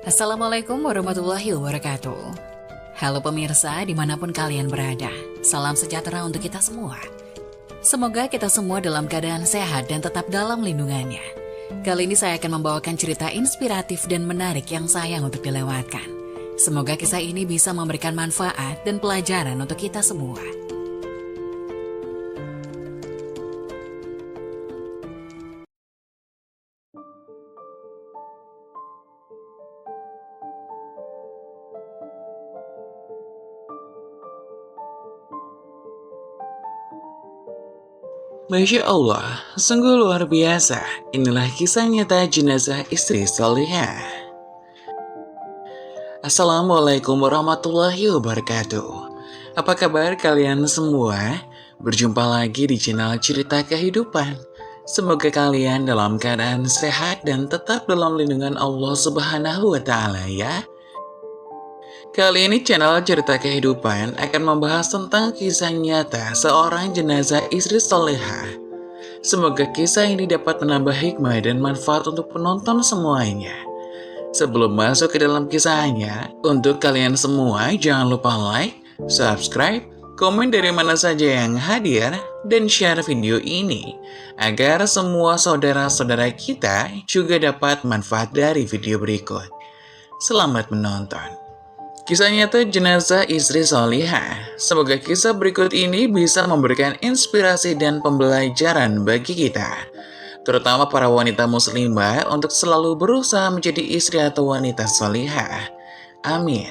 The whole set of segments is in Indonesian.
Assalamualaikum warahmatullahi wabarakatuh. Halo pemirsa dimanapun kalian berada, salam sejahtera untuk kita semua. Semoga kita semua dalam keadaan sehat dan tetap dalam lindungannya. Kali ini saya akan membawakan cerita inspiratif dan menarik yang sayang untuk dilewatkan. Semoga kisah ini bisa memberikan manfaat dan pelajaran untuk kita semua. Masya Allah, sungguh luar biasa. Inilah kisah nyata jenazah istri solihah. Assalamualaikum warahmatullahi wabarakatuh. Apa kabar kalian semua? Berjumpa lagi di channel Cerita Kehidupan. Semoga kalian dalam keadaan sehat dan tetap dalam lindungan Allah Subhanahu wa Ta'ala ya. Kali ini channel Cerita Kehidupan akan membahas tentang kisah nyata seorang jenazah istri solehah. Semoga kisah ini dapat menambah hikmah dan manfaat untuk penonton semuanya. Sebelum masuk ke dalam kisahnya, untuk kalian semua jangan lupa like, subscribe, komen dari mana saja yang hadir, dan share video ini agar semua saudara-saudara kita juga dapat manfaat dari video berikut. Selamat menonton. Kisah nyata jenazah istri solihah. Semoga kisah berikut ini bisa memberikan inspirasi dan pembelajaran bagi kita, terutama para wanita muslimah untuk selalu berusaha menjadi istri atau wanita solihah. Amin.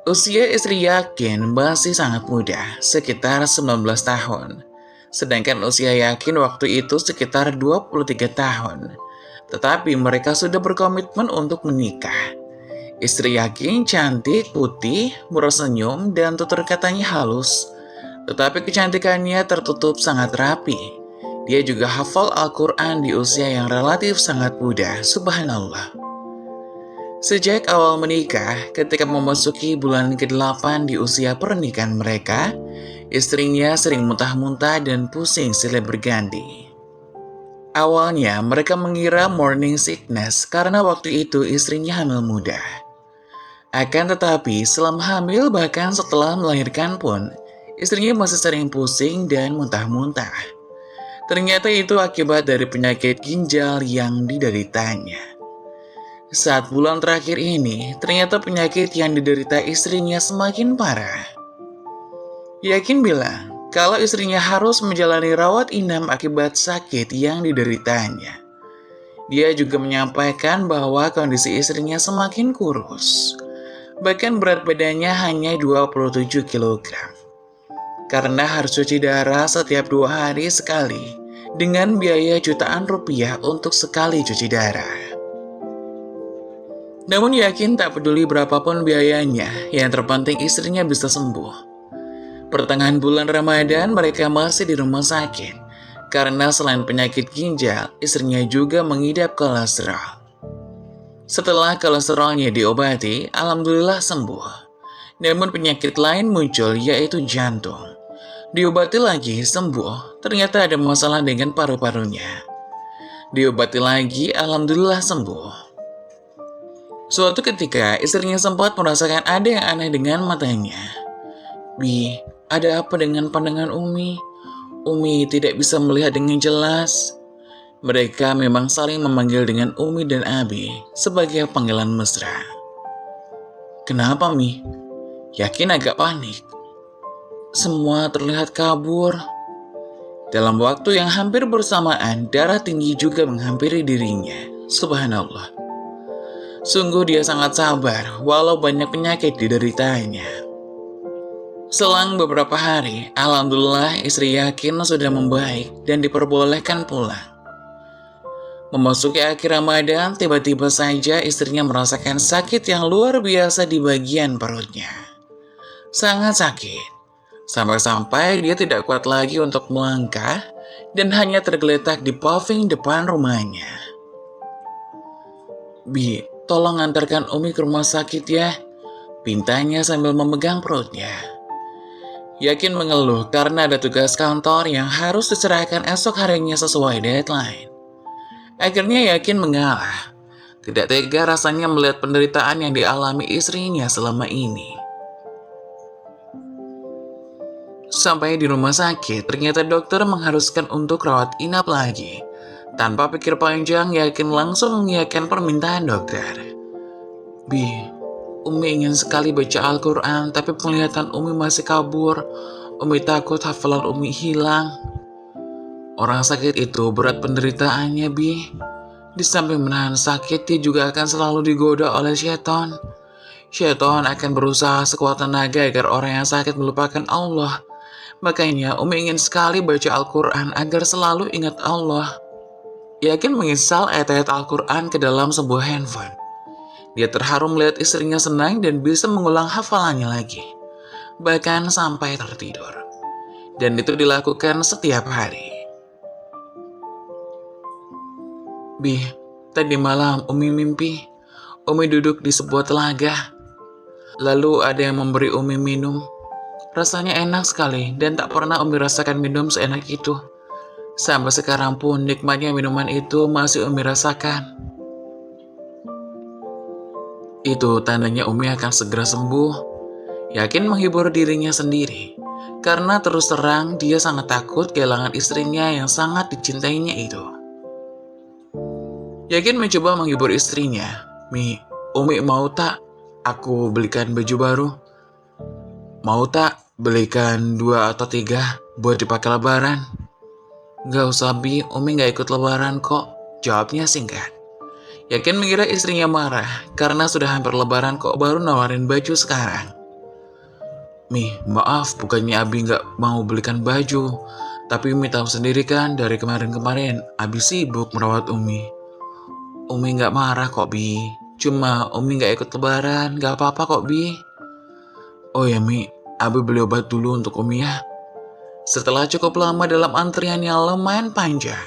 Usia istri Yakin masih sangat muda, sekitar 19 tahun. Sedangkan usia Yakin waktu itu sekitar 23 tahun. Tetapi mereka sudah berkomitmen untuk menikah. Istri Yakin cantik, putih, murah senyum, dan tutur katanya halus. Tetapi kecantikannya tertutup sangat rapi. Dia juga hafal Al-Quran di usia yang relatif sangat muda, subhanallah. Sejak awal menikah, ketika memasuki bulan ke-8 di usia pernikahan mereka, istrinya sering muntah-muntah dan pusing silih berganti. Awalnya mereka mengira morning sickness karena waktu itu istrinya hamil muda. Akan tetapi, selama hamil bahkan setelah melahirkan pun, istrinya masih sering pusing dan muntah-muntah. Ternyata itu akibat dari penyakit ginjal yang dideritanya. Saat bulan terakhir ini, ternyata penyakit yang diderita istrinya semakin parah. Yakin bilang, kalau istrinya harus menjalani rawat inap akibat sakit yang dideritanya. Dia juga menyampaikan bahwa kondisi istrinya semakin kurus. Bahkan berat badannya hanya 27 kg. Karena harus cuci darah setiap 2 hari sekali, dengan biaya jutaan rupiah untuk sekali cuci darah. Namun Yakin tak peduli berapapun biayanya, yang terpenting istrinya bisa sembuh. Pertengahan bulan Ramadan mereka masih di rumah sakit, karena selain penyakit ginjal, istrinya juga mengidap kolesterol. Setelah kolesterolnya diobati, alhamdulillah sembuh. Namun penyakit lain muncul, yaitu jantung. Diobati lagi, sembuh. Ternyata ada masalah dengan paru-parunya. Diobati lagi, alhamdulillah sembuh. Suatu ketika, istrinya sempat merasakan ada yang aneh dengan matanya. "Bi, ada apa dengan pandangan Umi? Umi tidak bisa melihat dengan jelas." Mereka memang saling memanggil dengan Umi dan Abi sebagai panggilan mesra. "Kenapa, Mi?" Yakin agak panik. "Semua terlihat kabur." Dalam waktu yang hampir bersamaan, darah tinggi juga menghampiri dirinya. Subhanallah. Sungguh dia sangat sabar, walau banyak penyakit dideritanya. Selang beberapa hari, alhamdulillah istri Yakin sudah membaik dan diperbolehkan pulang. Memasuki akhir Ramadan, tiba-tiba saja istrinya merasakan sakit yang luar biasa di bagian perutnya. Sangat sakit. Sampai-sampai dia tidak kuat lagi untuk melangkah dan hanya tergeletak di paving depan rumahnya. "Bi, tolong antarkan Umi ke rumah sakit ya," pintanya sambil memegang perutnya. Yakin mengeluh karena ada tugas kantor yang harus diserahkan esok harinya sesuai deadline. Akhirnya Yakin mengalah. Tidak tega rasanya melihat penderitaan yang dialami istrinya selama ini. Sampai di rumah sakit, ternyata dokter mengharuskan untuk rawat inap lagi. Tanpa pikir panjang, Yakin langsung mengiyakan permintaan dokter. Bi, Umi ingin sekali baca Al-Quran, tapi penglihatan Umi masih kabur. Umi takut hafalan Umi hilang. Orang sakit itu berat penderitaannya, Bi. Di samping menahan sakit, dia juga akan selalu digoda oleh syaitan. Syaitan akan berusaha sekuat tenaga agar orang yang sakit melupakan Allah. Makanya Umi ingin sekali baca Al-Quran agar selalu ingat Allah. Yakin menginstal ayat-ayat Al-Quran ke dalam sebuah handphone. Dia terharu melihat istrinya senang dan bisa mengulang hafalannya lagi. Bahkan sampai tertidur. Dan itu dilakukan setiap hari. Bi, tadi malam Umi mimpi. Umi duduk di sebuah telaga. Lalu ada yang memberi Umi minum. Rasanya enak sekali dan tak pernah Umi rasakan minum seenak itu. Sampai sekarang pun nikmatnya minuman itu masih Umi rasakan. Itu tandanya Umi akan segera sembuh. Yakin menghibur dirinya sendiri. Karena terus terang dia sangat takut kehilangan istrinya yang sangat dicintainya itu. Yakin mencoba menghibur istrinya. Mi, Umi mau tak aku belikan baju baru? Mau tak belikan 2 atau 3 buat dipakai lebaran? Gak usah Bi, Umi gak ikut lebaran kok. Jawabnya singkat. Yakin mengira istrinya marah karena sudah hampir lebaran kok baru nawarin baju sekarang. Mi, maaf bukannya Abi gak mau belikan baju. Tapi Umi tahu sendiri kan dari kemarin-kemarin Abi sibuk merawat Umi. Umi gak marah kok Bi. Cuma Umi gak ikut lebaran, gak apa-apa kok Bi. Oh ya Mi, Abi beli obat dulu untuk Umi ya. Setelah cukup lama dalam antrian yang lumayan panjang,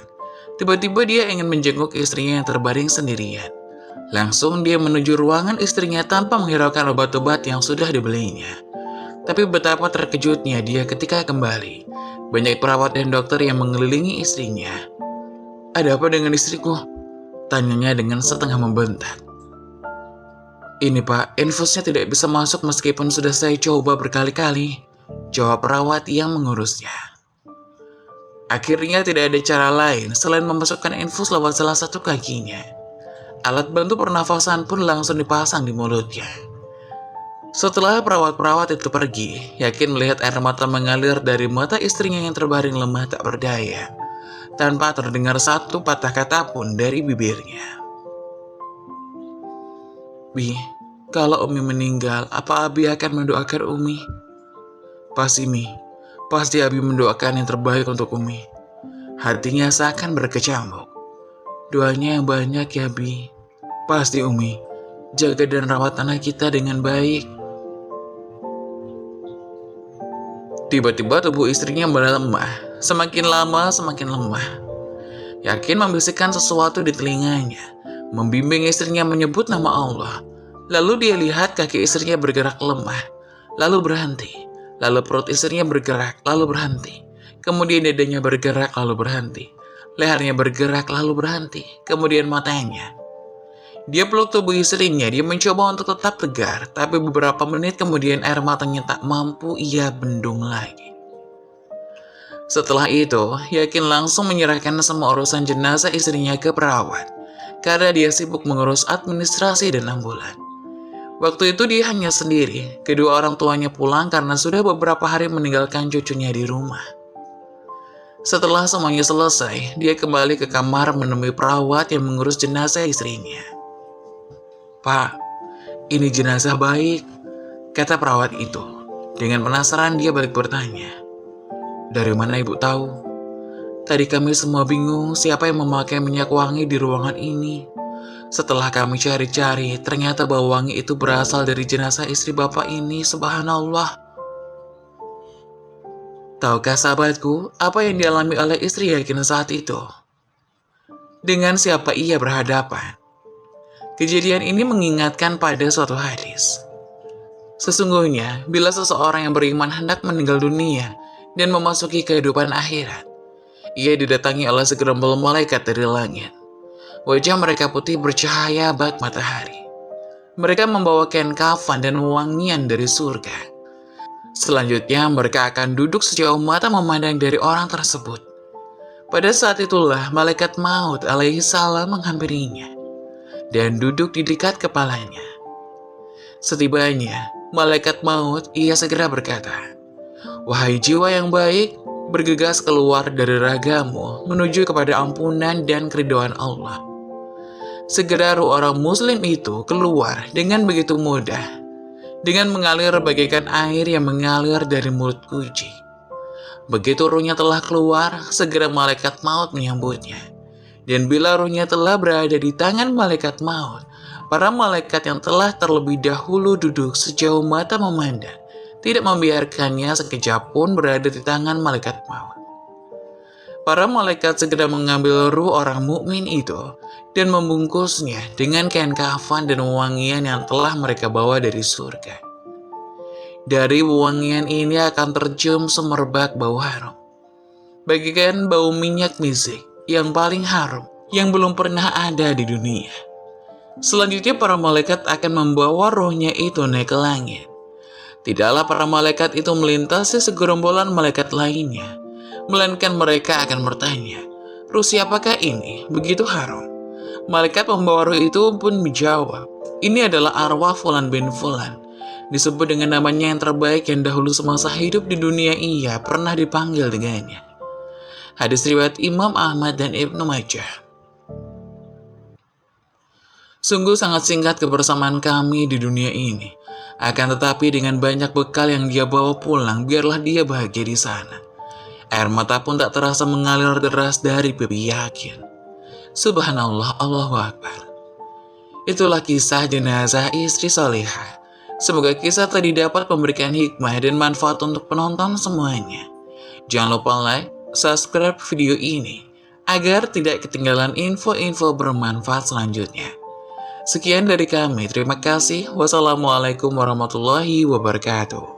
tiba-tiba dia ingin menjenguk istrinya yang terbaring sendirian. Langsung dia menuju ruangan istrinya tanpa menghiraukan obat-obat yang sudah dibelinya. Tapi betapa terkejutnya dia ketika kembali. Banyak perawat dan dokter yang mengelilingi istrinya. Ada apa dengan istriku? Tanyanya dengan setengah membentak. Ini Pak, infusnya tidak bisa masuk meskipun sudah saya coba berkali-kali. Jawab perawat yang mengurusnya. Akhirnya tidak ada cara lain selain memasukkan infus lewat salah satu kakinya. Alat bantu pernafasan pun langsung dipasang di mulutnya. Setelah perawat-perawat itu pergi, Yakin melihat air mata mengalir dari mata istrinya yang terbaring lemah tak berdaya. Tanpa terdengar satu patah kata pun dari bibirnya. Bi, kalau Umi meninggal, apa Abi akan mendoakan Umi? Pasti Mi, pasti Abi mendoakan yang terbaik untuk Umi. Hatinya seakan berkecamuk. Doanya yang banyak ya Bi. Pasti Umi, jaga dan rawat anak kita dengan baik. Tiba-tiba tubuh istrinya melemah. Semakin lama semakin lemah. Yakin membisikkan sesuatu di telinganya. Membimbing istrinya menyebut nama Allah. Lalu dia lihat kaki istrinya bergerak lemah. Lalu berhenti. Lalu perut istrinya bergerak, lalu berhenti. Kemudian dadanya bergerak, lalu berhenti. Lehernya bergerak, lalu berhenti. Kemudian matanya. Dia peluk tubuh istrinya. Dia mencoba untuk tetap tegar. Tapi beberapa menit kemudian air matanya tak mampu ia bendung lagi. Setelah itu, Yakin langsung menyerahkan semua urusan jenazah istrinya ke perawat. Karena dia sibuk mengurus administrasi dan ambulan. Waktu itu dia hanya sendiri. Kedua orang tuanya pulang karena sudah beberapa hari meninggalkan cucunya di rumah. Setelah semuanya selesai, dia kembali ke kamar menemui perawat yang mengurus jenazah istrinya. Pak, ini jenazah baik, kata perawat itu. Dengan penasaran dia balik bertanya. Dari mana ibu tahu? Tadi kami semua bingung siapa yang memakai minyak wangi di ruangan ini. Setelah kami cari-cari, ternyata bau wangi itu berasal dari jenazah istri bapak ini, subhanallah. Tahukah sahabatku, apa yang dialami oleh istri Yakin saat itu? Dengan siapa ia berhadapan? Kejadian ini mengingatkan pada suatu hadis. Sesungguhnya, bila seseorang yang beriman hendak meninggal dunia dan memasuki kehidupan akhirat, ia didatangi oleh segerombol malaikat dari langit. Wajah mereka putih bercahaya bak matahari. Mereka membawa kain kafan dan wangian dari surga. Selanjutnya mereka akan duduk sejauh mata memandang dari orang tersebut. Pada saat itulah malaikat maut alaihi salam menghampirinya dan duduk di dekat kepalanya. Setibanya malaikat maut, ia segera berkata, "Wahai jiwa yang baik, bergegas keluar dari ragamu menuju kepada ampunan dan keridhaan Allah." Segera ruh orang muslim itu keluar dengan begitu mudah, dengan mengalir bagaikan air yang mengalir dari mulut kucing. Begitu ruhnya telah keluar, segera malaikat maut menyambutnya. Dan bila ruhnya telah berada di tangan malaikat maut, para malaikat yang telah terlebih dahulu duduk sejauh mata memandang, tidak membiarkannya sekejap pun berada di tangan malaikat maut. Para malaikat segera mengambil ruh orang mukmin itu dan membungkusnya dengan kain kafan dan wangian yang telah mereka bawa dari surga. Dari wangian ini akan tercium semerbak bau harum, bagaikan bau minyak misik yang paling harum yang belum pernah ada di dunia. Selanjutnya para malaikat akan membawa rohnya itu naik ke langit. Tidaklah para malaikat itu melintasi segerombolan malaikat lainnya, melainkan mereka akan bertanya, "Ruh siapakah ini? Begitu harum." Malaikat pembawa ruh itu pun menjawab, "Ini adalah arwah Fulan bin Fulan, disebut dengan namanya yang terbaik yang dahulu semasa hidup di dunia ia pernah dipanggil dengannya." Hadis riwayat Imam Ahmad dan Ibnu Majah. Sungguh sangat singkat kebersamaan kami di dunia ini. Akan tetapi dengan banyak bekal yang dia bawa pulang, biarlah dia bahagia di sana. Air mata pun tak terasa mengalir deras dari pipi yakin. Subhanallah, Allahu Akbar. Itulah kisah jenazah istri solehah. Semoga kisah tadi dapat memberikan hikmah dan manfaat untuk penonton semuanya. Jangan lupa like, subscribe video ini, agar tidak ketinggalan info-info bermanfaat selanjutnya. Sekian dari kami, terima kasih. Wassalamualaikum warahmatullahi wabarakatuh.